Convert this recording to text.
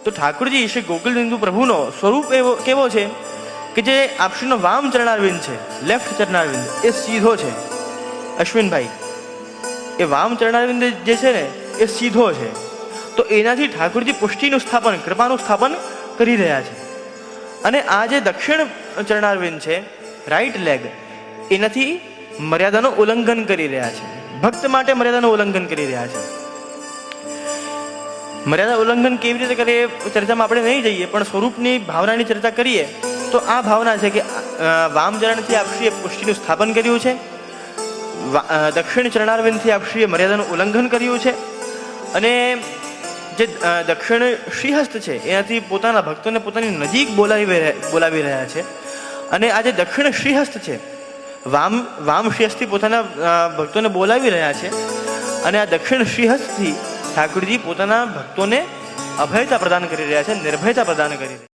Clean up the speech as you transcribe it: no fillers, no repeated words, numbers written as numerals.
તો ઠાકુરજી શ્રી ગોકુલબિંદુ પ્રભુનો સ્વરૂપ એવો કેવો છે કે જે આપશ્રીનો વામ ચરણારવિંદ છે, લેફ્ટ ચરણારવિંદ એ સીધો છે. અશ્વિનભાઈ, એ વામ ચરણારવિંદ જે છે ને એ સીધો છે. તો એનાથી ઠાકુરજી પુષ્ટિનું સ્થાપન, કૃપાનું સ્થાપન કરી રહ્યા છે. અને આ જે દક્ષિણ ચરણારવિંદ છે, રાઈટ લેગ, એનાથી મર્યાદાનું ઉલ્લંઘન કરી રહ્યા છે. ભક્ત માટે મર્યાદાનું ઉલ્લંઘન કરી રહ્યા છે. મર્યાદા ઉલ્લંઘન કેવી રીતે કરે ચર્ચામાં આપણે નહીં જઈએ, પણ સ્વરૂપની ભાવનાની ચર્ચા કરીએ તો આ ભાવના છે કે વામ ચરણથી આપશ્રીએ પુષ્ટિનું સ્થાપન કર્યું છે, દક્ષિણ ચરણારવિંદથી આપશ્રીએ મર્યાદાનું ઉલ્લંઘન કર્યું છે, અને જે દક્ષિણ શ્રીહસ્ત છે એનાથી પોતાના ભક્તોને પોતાની નજીક બોલાવી રહ્યા છે. અને આ જે દક્ષિણ શ્રીહસ્ત છે, વામ શ્રીહસ્તથી પોતાના ભક્તોને બોલાવી રહ્યા છે. અને આ દક્ષિણ શ્રીહસ્તથી ઠાકુરજી પોતાના ભક્તોને અભયતા પ્રદાન કરી રહ્યા છે, નિર્ભયતા પ્રદાન કરી રહ્યા છે.